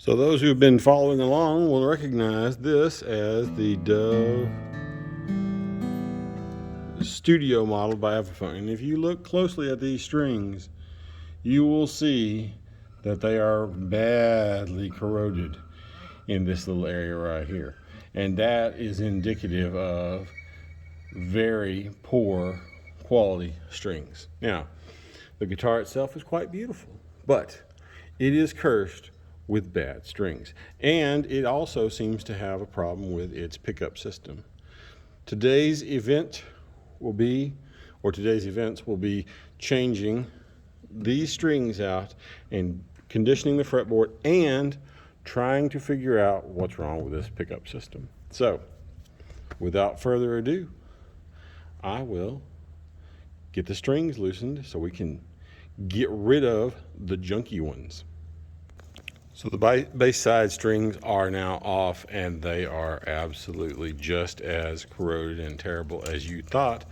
So those who have been following along will recognize this as the Dove Studio model by Epiphone. And if you look closely at these strings, you will see that they are badly corroded in this little area right here. And that is indicative of very poor quality strings. Now, the guitar itself is quite beautiful, but it is cursed with bad strings. And it also seems to have a problem with its pickup system. Today's events will be changing these strings out and conditioning the fretboard and trying to figure out what's wrong with this pickup system. So, without further ado, I will get the strings loosened so we can get rid of the junky ones. So the bass side strings are now off, and they are absolutely just as corroded and terrible as you thought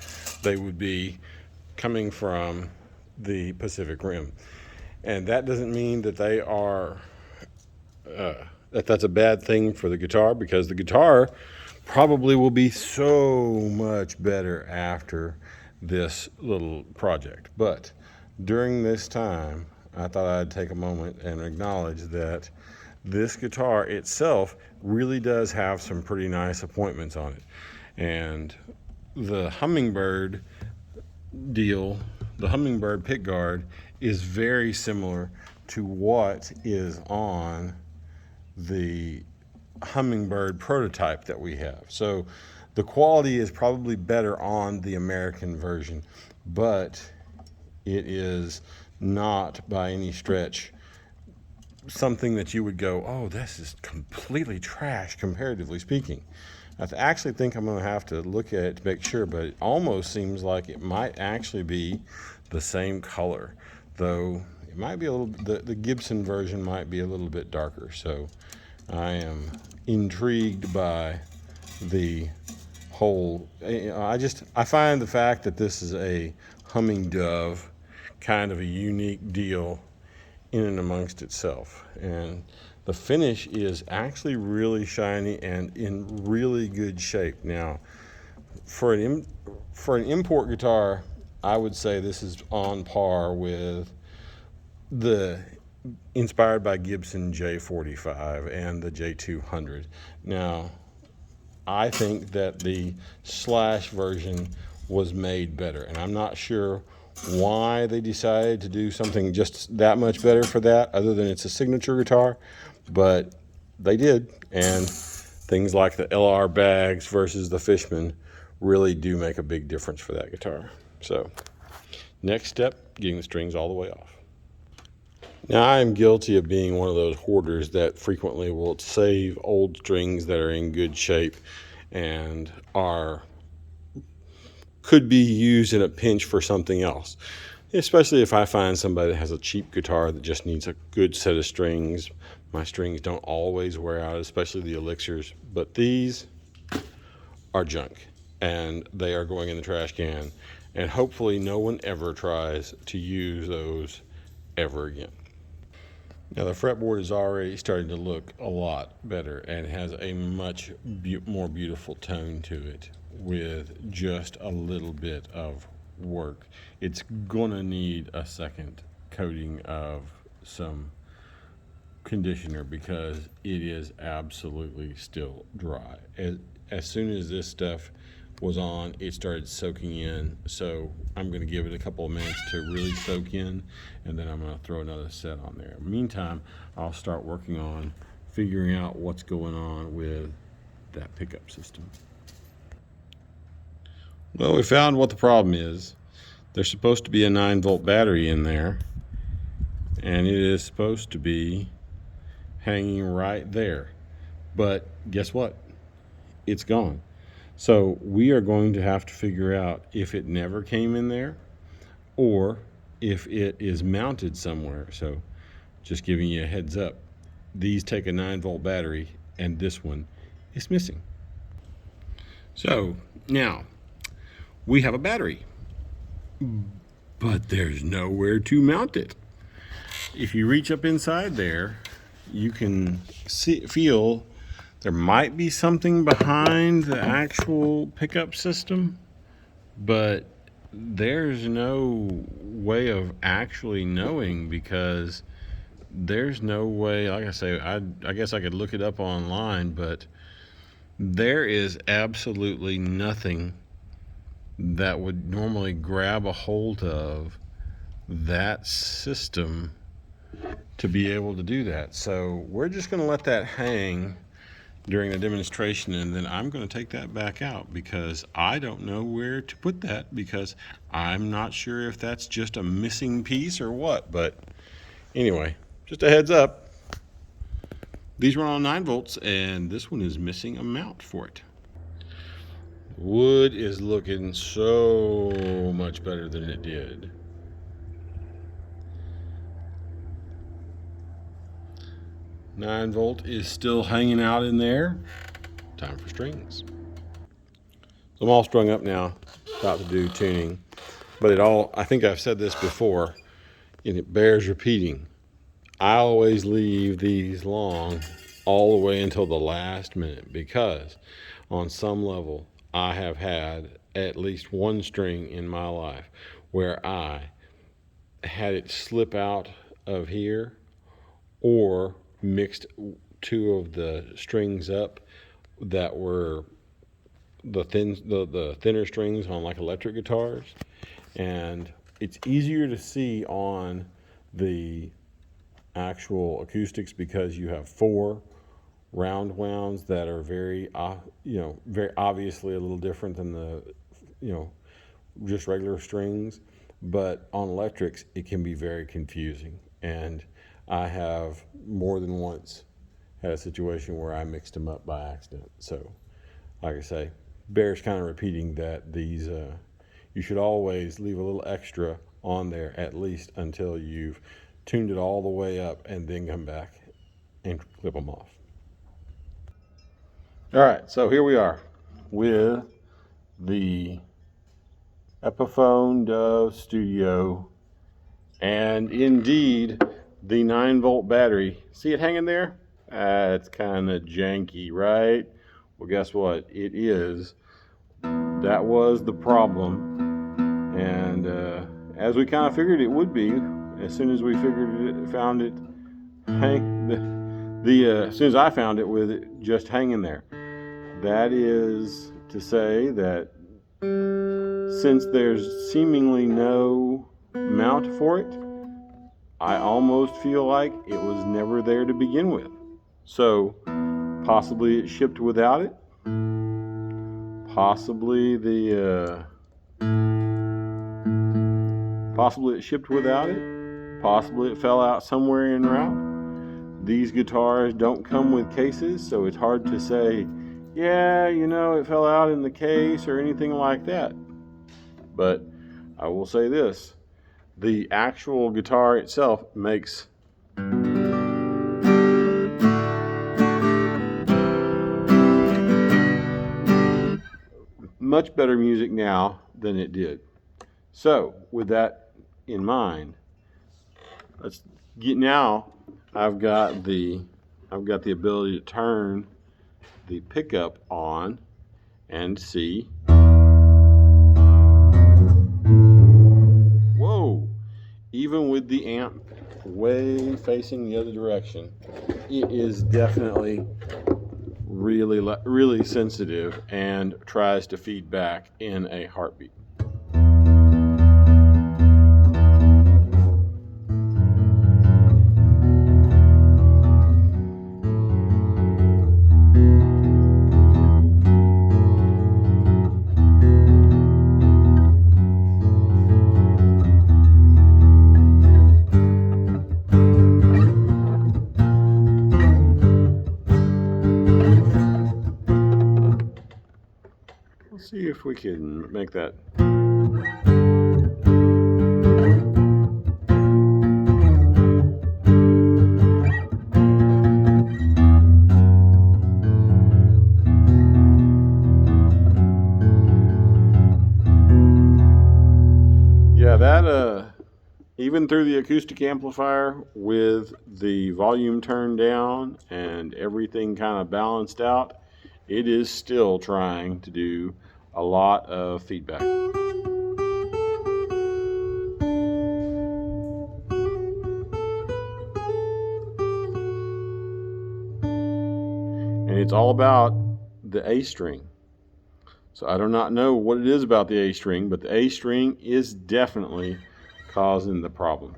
they would be coming from the Pacific Rim. And that doesn't mean that they are that's a bad thing for the guitar, because the guitar probably will be so much better after this little project. But during this time, I thought I'd take a moment and acknowledge that this guitar itself really does have some pretty nice appointments on it. And the Hummingbird deal, the Hummingbird pickguard, is very similar to what is on the Hummingbird prototype that we have. So the quality is probably better on the American version, but it is not by any stretch something that you would go, oh, this is completely trash, comparatively speaking. I actually think I'm going to have to look at it to make sure, but it almost seems like it might actually be the same color, though it might be a little, the Gibson version might be a little bit darker. So I am intrigued by the whole, I find the fact that this is a Humming Dove kind of a unique deal in and amongst itself. And the finish is actually really shiny and in really good shape. Now, for an import guitar, I would say this is on par with the inspired by Gibson J45 and the J200. Now, I think that the Slash version was made better, and I'm not sure why they decided to do something just that much better for that, other than it's a signature guitar, but they did. And things like the LR bags versus the Fishman really do make a big difference for that guitar. So next step, getting the strings all the way off. Now, I am guilty of being one of those hoarders that frequently will save old strings that are in good shape and could be used in a pinch for something else, especially if I find somebody that has a cheap guitar that just needs a good set of strings. My strings don't always wear out, especially the Elixirs, but these are junk, and they are going in the trash can, and hopefully no one ever tries to use those ever again. Now, the fretboard is already starting to look a lot better and has a much more beautiful tone to it with just a little bit of work. It's gonna need a second coating of some conditioner because it is absolutely still dry. As soon as this stuff was on, it started soaking in, so I'm going to give it a couple of minutes to really soak in, and then I'm going to throw another set on there. Meantime, I'll start working on figuring out what's going on with that pickup system. Well, we found what the problem is. There's supposed to be a 9-volt battery in there, and it is supposed to be hanging right there. But guess what? It's gone. So we are going to have to figure out if it never came in there or if it is mounted somewhere. So just giving you a heads up, these take a 9-volt battery and this one is missing. So now we have a battery, but there's nowhere to mount it. If you reach up inside there, you can feel there might be something behind the actual pickup system, but there's no way of actually knowing, because there's no way, like I say, I guess I could look it up online, but there is absolutely nothing that would normally grab a hold of that system to be able to do that. So we're just going to let that hang during the demonstration, and then I'm going to take that back out because I don't know where to put that, because I'm not sure if that's just a missing piece or what. But anyway, just a heads up, these run on 9 volts and this one is missing a mount for it. Wood is looking so much better than it did. Nine volt is still hanging out in there. Time for strings. So I'm all strung up now, about to do tuning. But I think I've said this before, and it bears repeating. I always leave these long all the way until the last minute, because on some level I have had at least one string in my life where I had it slip out of here, or mixed 2 of the strings up that were the thinner strings on like electric guitars, and it's easier to see on the actual acoustics because you have 4 round wounds that are very very obviously a little different than the just regular strings, but on electrics it can be very confusing. And I have more than once had a situation where I mixed them up by accident. So like I say, bears kind of repeating that these you should always leave a little extra on there, at least until you've tuned it all the way up, and then come back and clip them off. All right, so here we are with the Epiphone Dove Studio, and indeed the 9 volt battery. See it hanging there? It's kind of janky, right? Well, guess what? It is. That was the problem, and as we kind of figured it would be, as soon as we found it, as soon as I found it with it just hanging there. That is to say that since there's seemingly no mount for it, I almost feel like it was never there to begin with. So possibly it shipped without it. Possibly it shipped without it. Possibly it fell out somewhere en route. These guitars don't come with cases, so it's hard to say, yeah, it fell out in the case or anything like that. But I will say this, the actual guitar itself makes much better music now than it did. So with that in mind, let's get now. I've got the ability to turn the pickup on and see. Whoa! Even with the amp way facing the other direction, it is definitely really sensitive and tries to feed back in a heartbeat. See if we can make that. even through the acoustic amplifier with the volume turned down and everything kind of balanced out, it is still trying to do a lot of feedback. And it's all about the A string. So I do not know what it is about the A string, but the A string is definitely causing the problem.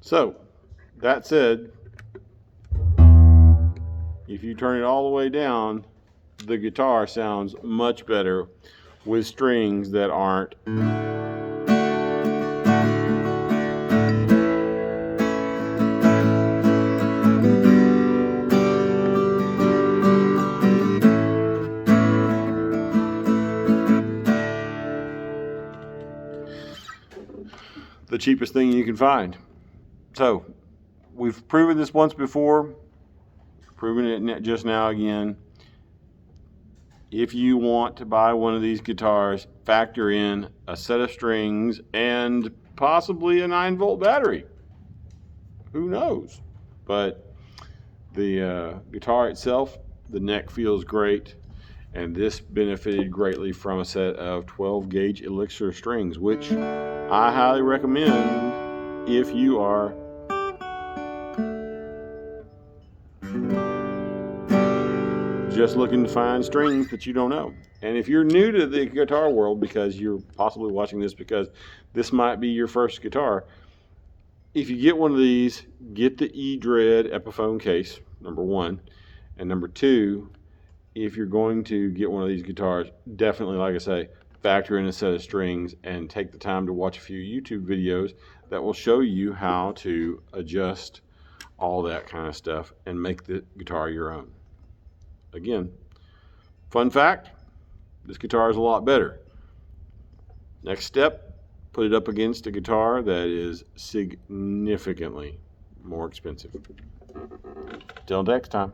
So, that said, if you turn it all the way down, the guitar sounds much better with strings that aren't the cheapest thing you can find. So, we've proven this once before, proving it just now again. If you want to buy one of these guitars, factor in a set of strings and possibly a 9-volt battery. Who knows? But the guitar itself, the neck feels great, and this benefited greatly from a set of 12 gauge Elixir strings, which I highly recommend if you are just looking to find strings that you don't know. And if you're new to the guitar world, because you're possibly watching this because this might be your first guitar, if you get one of these, get the E-Dread Epiphone case, number one. And number two, if you're going to get one of these guitars, definitely, like I say, factor in a set of strings and take the time to watch a few YouTube videos that will show you how to adjust all that kind of stuff and make the guitar your own. Again, fun fact, this guitar is a lot better. Next step, put it up against a guitar that is significantly more expensive. Till next time.